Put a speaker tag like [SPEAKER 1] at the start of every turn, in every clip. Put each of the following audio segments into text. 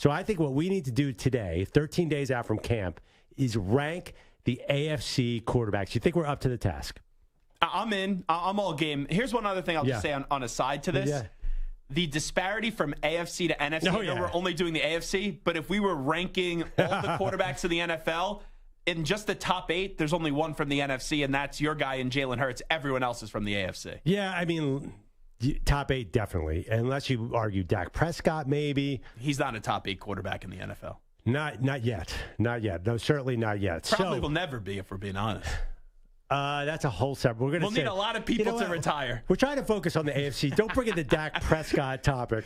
[SPEAKER 1] So I think what we need to do today, 13 days out from camp, is rank the AFC quarterbacks. You think we're up to the task?
[SPEAKER 2] I'm in. I'm all game. Here's one other thing I'll just say on a side to this.
[SPEAKER 1] Yeah.
[SPEAKER 2] The disparity from AFC to NFC, I know we're only doing the AFC, but if we were ranking all the quarterbacks in the NFL, in just the top 8, there's only one from the NFC, and that's your guy in Jalen Hurts. Everyone else is from the AFC.
[SPEAKER 1] Yeah, I mean, top 8 definitely, unless you argue Dak Prescott maybe.
[SPEAKER 2] He's not a top 8 quarterback in the NFL.
[SPEAKER 1] Not yet. Not yet. No, certainly not yet.
[SPEAKER 2] Probably will never be, if we're being honest.
[SPEAKER 1] That's a whole separate.
[SPEAKER 2] We'll need a lot of people to retire.
[SPEAKER 1] We're trying to focus on the AFC. Don't bring in the Dak Prescott topic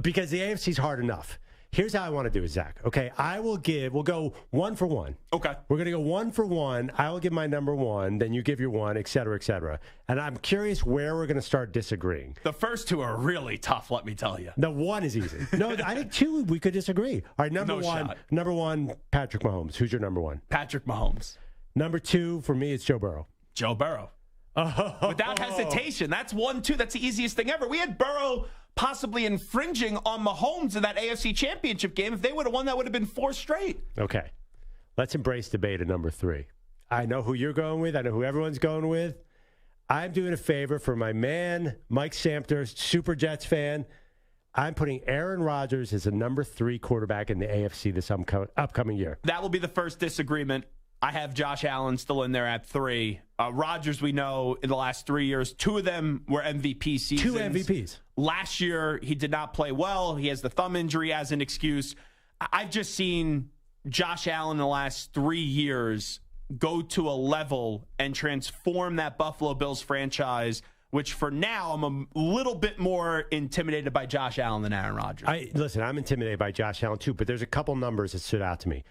[SPEAKER 1] because the AFC is hard enough. Here's how I want to do it, Zach. Okay, we'll go 1 for 1.
[SPEAKER 2] Okay.
[SPEAKER 1] We're going to go 1 for 1. I will give my number 1, then you give your 1, et cetera, et cetera. And I'm curious where we're going to start disagreeing.
[SPEAKER 2] The first 2 are really tough, let me tell you.
[SPEAKER 1] The 1 is easy. No, I think 2 we could disagree. All right, number one, Patrick Mahomes. Who's your number 1?
[SPEAKER 2] Patrick Mahomes.
[SPEAKER 1] Number 2 for me, it's Joe Burrow.
[SPEAKER 2] Joe Burrow. Without hesitation. That's 1-2. That's the easiest thing ever. We had Burrow possibly infringing on Mahomes in that AFC Championship game. If they would have won, that would have been 4 straight.
[SPEAKER 1] Okay. Let's embrace debate at number 3. I know who you're going with. I know who everyone's going with. I'm doing a favor for my man, Mike Samter, Super Jets fan. I'm putting Aaron Rodgers as a number 3 quarterback in the AFC this upcoming year.
[SPEAKER 2] That will be the first disagreement. I have Josh Allen still in there at 3. Rodgers, we know, in the last 3 years, 2 of them were MVP seasons.
[SPEAKER 1] 2 MVPs.
[SPEAKER 2] Last year, he did not play well. He has the thumb injury as an excuse. I've just seen Josh Allen in the last 3 years go to a level and transform that Buffalo Bills franchise, which for now, I'm a little bit more intimidated by Josh Allen than Aaron Rodgers.
[SPEAKER 1] Listen, I'm intimidated by Josh Allen too, but there's a couple numbers that stood out to me.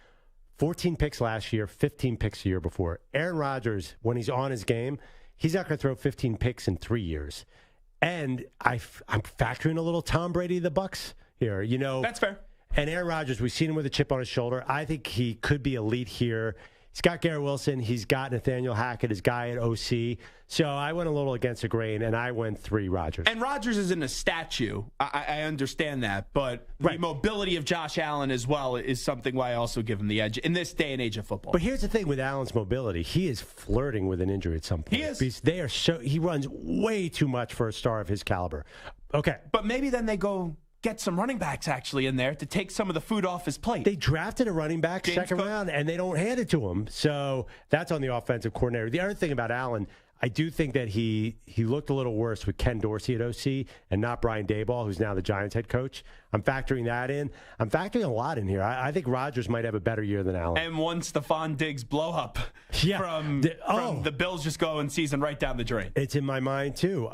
[SPEAKER 1] 14 picks last year, 15 picks the year before. Aaron Rodgers, when he's on his game, he's not going to throw 15 picks in 3 years. And I'm factoring a little Tom Brady, the Bucs here. You know,
[SPEAKER 2] that's fair.
[SPEAKER 1] And Aaron Rodgers, we've seen him with a chip on his shoulder. I think he could be elite here. He's got Garrett Wilson. He's got Nathaniel Hackett, his guy at OC. So I went a little against the grain, and I went 3 Rodgers.
[SPEAKER 2] And Rodgers isn't a statue. I understand that. But the mobility of Josh Allen as well is something why I also give him the edge in this day and age of football.
[SPEAKER 1] But here's the thing with Allen's mobility. He is flirting with an injury at some point.
[SPEAKER 2] He is.
[SPEAKER 1] Because he runs way too much for a star of his caliber. Okay.
[SPEAKER 2] But maybe then they go get some running backs actually in there to take some of the food off his plate.
[SPEAKER 1] They drafted a running back second round, and they don't hand it to him. So that's on the offensive coordinator. The other thing about Allen, I do think that he looked a little worse with Ken Dorsey at OC and not Brian Daboll, who's now the Giants head coach. I'm factoring that in. I'm factoring a lot in here. I think Rodgers might have a better year than Allen.
[SPEAKER 2] And one Stephon Diggs blow up from the Bills just going season right down the drain.
[SPEAKER 1] It's in my mind, too.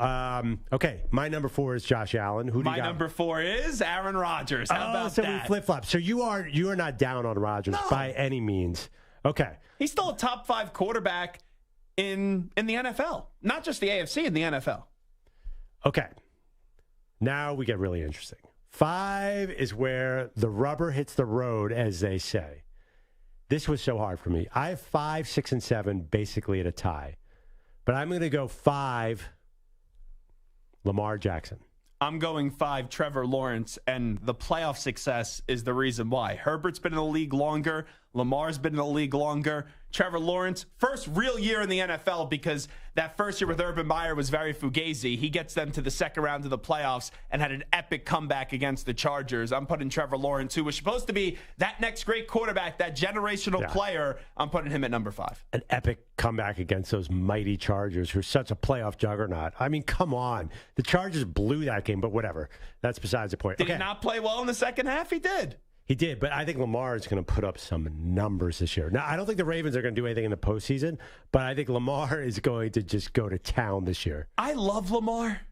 [SPEAKER 1] Okay, my number 4 is Josh Allen. Who do you got?
[SPEAKER 2] My number 4 is Aaron Rodgers. How about that?
[SPEAKER 1] We flip-flop. So you are not down on Rodgers by any means. Okay.
[SPEAKER 2] He's still a top 5 quarterback in the NFL, not just the AFC, in the NFL.
[SPEAKER 1] Okay. Now we get really interesting. 5 is where the rubber hits the road, as they say. This was so hard for me. I have 5, 6, and 7 basically at a tie. But I'm going to go 5, Lamar Jackson.
[SPEAKER 2] I'm going 5, Trevor Lawrence, and the playoff success is the reason why. Herbert's been in the league longer. Lamar's been in the league longer. Trevor Lawrence, first real year in the NFL because that first year with Urban Meyer was very fugazi. He gets them to the second round of the playoffs and had an epic comeback against the Chargers. I'm putting Trevor Lawrence, who was supposed to be that next great quarterback, that generational player. I'm putting him at number 5.
[SPEAKER 1] An epic comeback against those mighty Chargers, who are such a playoff juggernaut. I mean, come on. The Chargers blew that game, but whatever. That's besides the point.
[SPEAKER 2] Did he not play well in the second half? He did.
[SPEAKER 1] He did, but I think Lamar is going to put up some numbers this year. Now, I don't think the Ravens are going to do anything in the postseason, but I think Lamar is going to just go to town this year.
[SPEAKER 2] I love Lamar.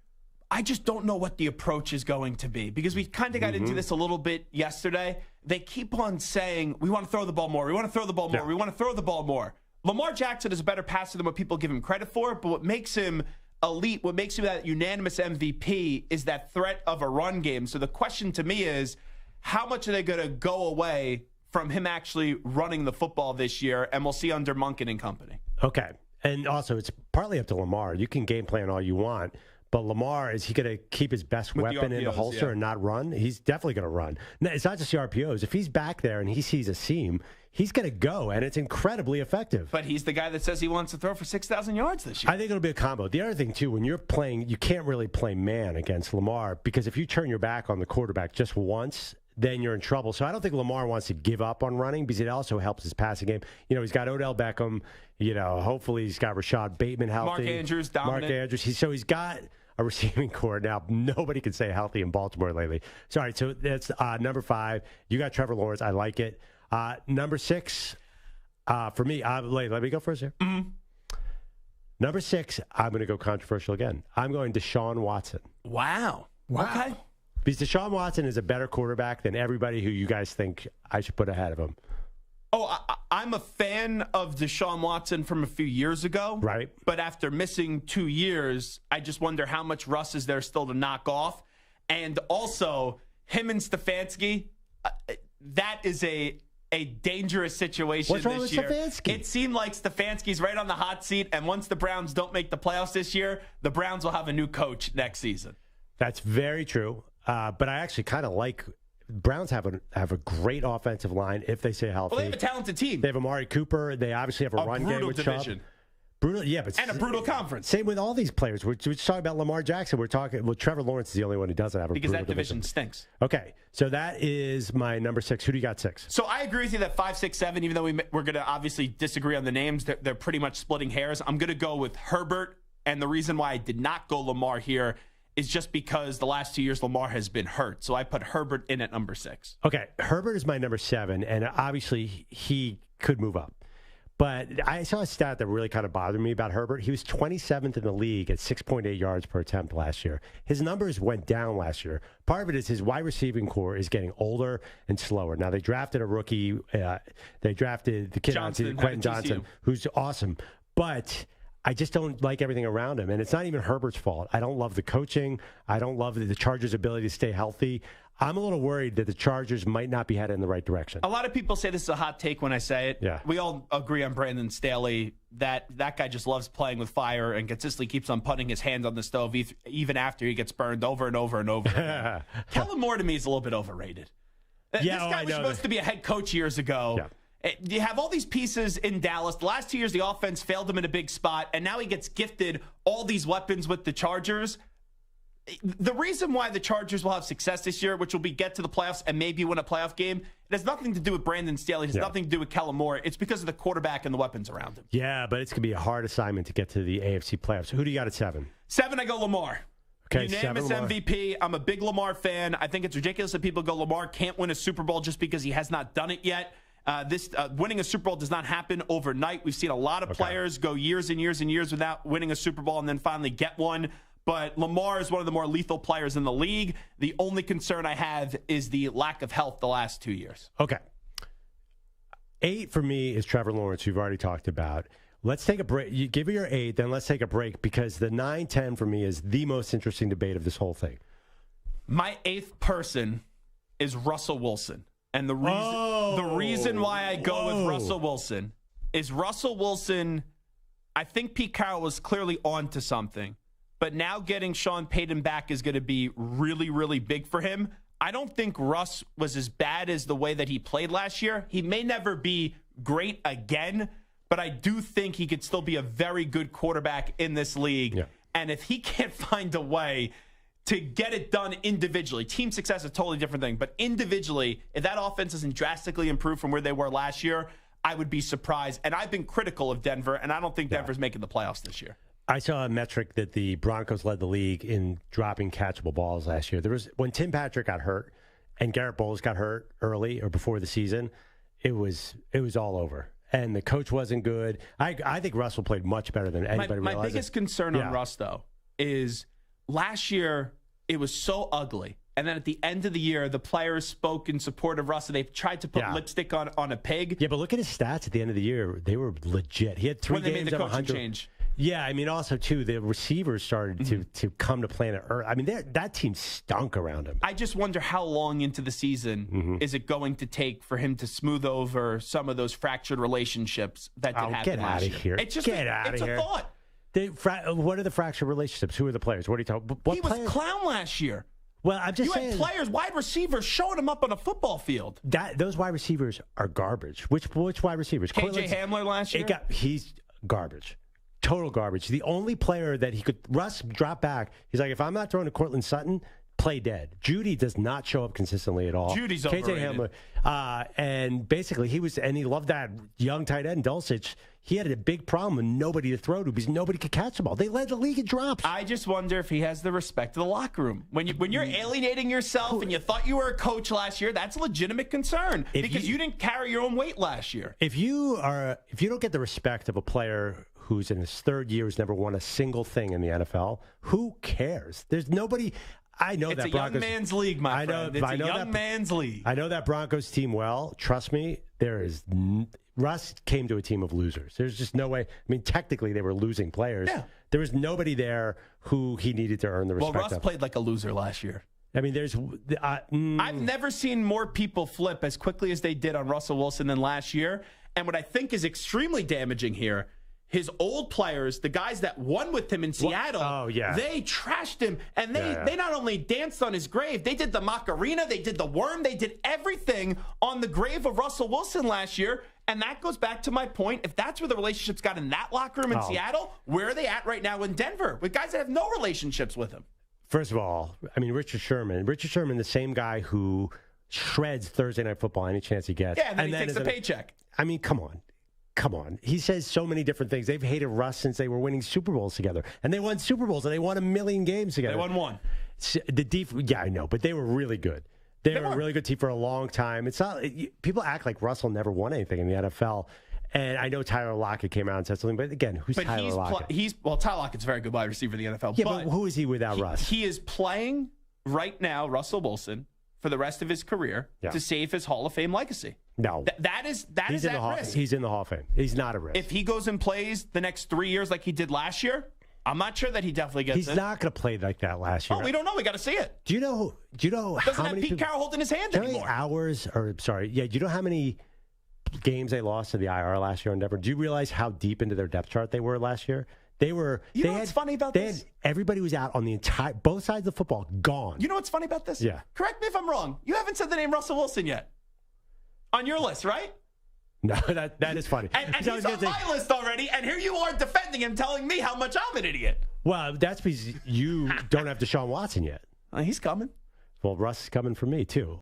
[SPEAKER 2] I just don't know what the approach is going to be because we kind of got into this a little bit yesterday. They keep on saying, we want to throw the ball more. We want to throw the ball more. Yeah. We want to throw the ball more. Lamar Jackson is a better passer than what people give him credit for, but what makes him elite, what makes him that unanimous MVP is that threat of a run game. So the question to me is, how much are they going to go away from him actually running the football this year? And we'll see under Monken and company.
[SPEAKER 1] Okay. And also, it's partly up to Lamar. You can game plan all you want, But Lamar, is he going to keep his best weapon in the holster and not run? He's definitely going to run. No, it's not just the RPOs. If he's back there and he sees a seam, he's going to go, and it's incredibly effective.
[SPEAKER 2] But he's the guy that says he wants to throw for 6,000 yards this year.
[SPEAKER 1] I think it'll be a combo. The other thing, too, when you're playing, you can't really play man against Lamar because if you turn your back on the quarterback just once, then you're in trouble. So I don't think Lamar wants to give up on running because it also helps his passing game. You know, he's got Odell Beckham. You know, hopefully he's got Rashad Bateman healthy.
[SPEAKER 2] Mark Andrews, dominant.
[SPEAKER 1] Mark Andrews. So he's got a receiving core now. Nobody can say healthy in Baltimore lately. Sorry, so that's number 5. You got Trevor Lawrence. I like it. Number 6, for me, let me go first here.
[SPEAKER 2] Mm-hmm.
[SPEAKER 1] Number 6, I'm going to go controversial again. I'm going Deshaun Watson.
[SPEAKER 2] Wow. Okay.
[SPEAKER 1] Because Deshaun Watson is a better quarterback than everybody who you guys think I should put ahead of him.
[SPEAKER 2] Oh, I'm a fan of Deshaun Watson from a few years ago.
[SPEAKER 1] Right.
[SPEAKER 2] But after missing 2 years, I just wonder how much Russ is there still to knock off. And also, him and Stefanski, that is a dangerous situation
[SPEAKER 1] this year.
[SPEAKER 2] What's wrong
[SPEAKER 1] with Stefanski?
[SPEAKER 2] It seemed like Stefanski's right on the hot seat, and once the Browns don't make the playoffs this year, the Browns will have a new coach next season.
[SPEAKER 1] That's very true. But I actually kind of like Browns have a great offensive line if they stay healthy.
[SPEAKER 2] Well, they have a talented team.
[SPEAKER 1] They have Amari Cooper. They obviously have a run game with
[SPEAKER 2] division.
[SPEAKER 1] Chubb. Brutal, yeah, but
[SPEAKER 2] and a brutal conference.
[SPEAKER 1] Same with all these players. We're talking about Lamar Jackson. We're talking. Well, Trevor Lawrence is the only one who doesn't have a
[SPEAKER 2] because
[SPEAKER 1] brutal
[SPEAKER 2] that division stinks.
[SPEAKER 1] Okay, so that is my number 6. Who do you got 6?
[SPEAKER 2] So I agree with you that 5, 6, 7. Even though we're going to obviously disagree on the names, they're pretty much splitting hairs. I'm going to go with Herbert, and the reason why I did not go Lamar here is just because the last 2 years Lamar has been hurt. So I put Herbert in at number 6.
[SPEAKER 1] Okay, Herbert is my number 7, and obviously he could move up. But I saw a stat that really kind of bothered me about Herbert. He was 27th in the league at 6.8 yards per attempt last year. His numbers went down last year. Part of it is his wide receiving core is getting older and slower. Now, they drafted a rookie. They drafted the kid, Quentin Johnson, who's awesome. But I just don't like everything around him. And it's not even Herbert's fault. I don't love the coaching. I don't love the Chargers' ability to stay healthy. I'm a little worried that the Chargers might not be headed in the right direction.
[SPEAKER 2] A lot of people say this is a hot take when I say it.
[SPEAKER 1] Yeah.
[SPEAKER 2] We all agree on Brandon Staley that guy just loves playing with fire and consistently keeps on putting his hand on the stove even after he gets burned over and over and over again. Kellen Moore to me is a little bit overrated.
[SPEAKER 1] Yeah,
[SPEAKER 2] this guy was supposed to be a head coach years ago. Yeah. You have all these pieces in Dallas. The last 2 years, the offense failed him in a big spot, and now he gets gifted all these weapons with the Chargers. The reason why the Chargers will have success this year, which will be get to the playoffs and maybe win a playoff game, it has nothing to do with Brandon Staley. It has nothing to do with Kellen Moore. It's because of the quarterback and the weapons around him.
[SPEAKER 1] Yeah, but it's going to be a hard assignment to get to the AFC playoffs. Who do you got at 7?
[SPEAKER 2] 7, I go Lamar.
[SPEAKER 1] Okay,
[SPEAKER 2] unanimous
[SPEAKER 1] 7
[SPEAKER 2] MVP. I'm a big Lamar fan. I think it's ridiculous that people go Lamar can't win a Super Bowl just because he has not done it yet. Winning a Super Bowl does not happen overnight. We've seen a lot of players go years and years and years without winning a Super Bowl and then finally get one. But Lamar is one of the more lethal players in the league. The only concern I have is the lack of health the last 2 years.
[SPEAKER 1] Okay. 8 for me is Trevor Lawrence, we've already talked about. Let's take a break. You give me your 8, then let's take a break because the 9, 10 for me is the most interesting debate of this whole thing.
[SPEAKER 2] My 8th person is Russell Wilson. And the reason why I go with Russell Wilson is Russell Wilson, I think Pete Carroll was clearly on to something. But now getting Sean Payton back is going to be really, really big for him. I don't think Russ was as bad as the way that he played last year. He may never be great again, but I do think he could still be a very good quarterback in this league. Yeah. And if he can't find a way to get it done individually, team success is a totally different thing, but individually, if that offense doesn't drastically improve from where they were last year, I would be surprised. And I've been critical of Denver, and I don't think Denver's making the playoffs this year.
[SPEAKER 1] I saw a metric that the Broncos led the league in dropping catchable balls last year. There was when Tim Patrick got hurt and Garrett Bowles got hurt early or before the season, it was all over. And the coach wasn't good. I think Russell played much better than anybody realized.
[SPEAKER 2] My biggest concern on Russ, though, is last year it was so ugly. And then at the end of the year, the players spoke in support of Russ, and they tried to put lipstick on a pig.
[SPEAKER 1] Yeah, but look at his stats at the end of the year. They were legit. He had 3 games
[SPEAKER 2] when they made the coaching
[SPEAKER 1] 100.
[SPEAKER 2] change.
[SPEAKER 1] Yeah, I mean, also, too, the receivers started to come to planet Earth. I mean, that team stunk around him.
[SPEAKER 2] I just wonder how long into the season is it going to take for him to smooth over some of those fractured relationships that did happen last year.
[SPEAKER 1] Get out of here.
[SPEAKER 2] It's a thought.
[SPEAKER 1] What are the fractured relationships? Who are the players? What are you talking?
[SPEAKER 2] He was clown last year.
[SPEAKER 1] Well, I'm just saying.
[SPEAKER 2] You had players, wide receivers, showing him up on a football field.
[SPEAKER 1] Those wide receivers are garbage. Which wide receivers?
[SPEAKER 2] KJ Hamler last year?
[SPEAKER 1] He's garbage. Total garbage. The only player that Russ dropped back, he's like, if I'm not throwing to Cortland Sutton, play dead. Judy does not show up consistently at all.
[SPEAKER 2] Judy's overrated.
[SPEAKER 1] KJ Hamler. And basically, he loved that young tight end, Dulcich. He had a big problem with nobody to throw to because nobody could catch the ball. They led the league in drops.
[SPEAKER 2] I just wonder if he has the respect of the locker room. When you're alienating yourself and you thought you were a coach last year, that's a legitimate concern because you didn't carry your own weight last year.
[SPEAKER 1] If you don't get the respect of a player who's in his third year, who's never won a single thing in the NFL, who cares? There's nobody. I know
[SPEAKER 2] it's
[SPEAKER 1] that
[SPEAKER 2] a
[SPEAKER 1] Broncos,
[SPEAKER 2] young man's league, my friend. It's a young man's league.
[SPEAKER 1] I know that Broncos team well. Trust me, Russ came to a team of losers. There's just no way. I mean, technically, they were losing players.
[SPEAKER 2] Yeah.
[SPEAKER 1] There was nobody there who he needed to earn the respect
[SPEAKER 2] Well, Russ
[SPEAKER 1] of.
[SPEAKER 2] played like a loser last year.
[SPEAKER 1] I mean,
[SPEAKER 2] I've never seen more people flip as quickly as they did on Russell Wilson than last year. And what I think is extremely damaging here, his old players, the guys that won with him in Seattle, they trashed him. And they not only danced on his grave, they did the Macarena, they did the worm, they did everything on the grave of Russell Wilson last year. And that goes back to my point. If that's where the relationships got in that locker room in Seattle, where are they at right now in Denver with guys that have no relationships with him?
[SPEAKER 1] First of all, I mean, Richard Sherman, the same guy who shreds Thursday Night Football any chance he gets.
[SPEAKER 2] Yeah, and then he takes the paycheck.
[SPEAKER 1] I mean, come on. He says so many different things. They've hated Russ since they were winning Super Bowls together. And they won Super Bowls, and they won 1 million games together.
[SPEAKER 2] They won one.
[SPEAKER 1] I know, but they were really good. They were a really good team for a long time. It's not people act like Russell never won anything in the NFL. And I know Tyler Lockett came out and said something, but again, who's Tyler Lockett?
[SPEAKER 2] Tyler Lockett's a very good wide receiver in the NFL.
[SPEAKER 1] Yeah, but who is he without Russ?
[SPEAKER 2] He is playing right now, Russell Wilson, for the rest of his career to save his Hall of Fame legacy.
[SPEAKER 1] No.
[SPEAKER 2] That is at risk.
[SPEAKER 1] He's in the Hall of Fame. He's not at risk.
[SPEAKER 2] If he goes and plays the next 3 years like he did last year, I'm not sure that he definitely gets it.
[SPEAKER 1] He's not going to play like that last year.
[SPEAKER 2] Oh, we don't know. We got to see it.
[SPEAKER 1] Do you know
[SPEAKER 2] doesn't
[SPEAKER 1] how
[SPEAKER 2] have
[SPEAKER 1] many
[SPEAKER 2] Pete Carroll holding his hand anymore?
[SPEAKER 1] Do you know how many games they lost to the IR last year on Denver? Do you realize how deep into their depth chart they were last year? You know what's funny about this? Everybody was out on both sides of the football, gone.
[SPEAKER 2] You know what's funny about this?
[SPEAKER 1] Yeah.
[SPEAKER 2] Correct me if I'm wrong. You haven't said the name Russell Wilson yet on your list, right?
[SPEAKER 1] No, that is funny.
[SPEAKER 2] And he's on my list already, and here you are defending him, telling me how much I'm an idiot.
[SPEAKER 1] Well, that's because you don't have Deshaun Watson yet.
[SPEAKER 2] He's coming.
[SPEAKER 1] Well, Russ is coming for me, too.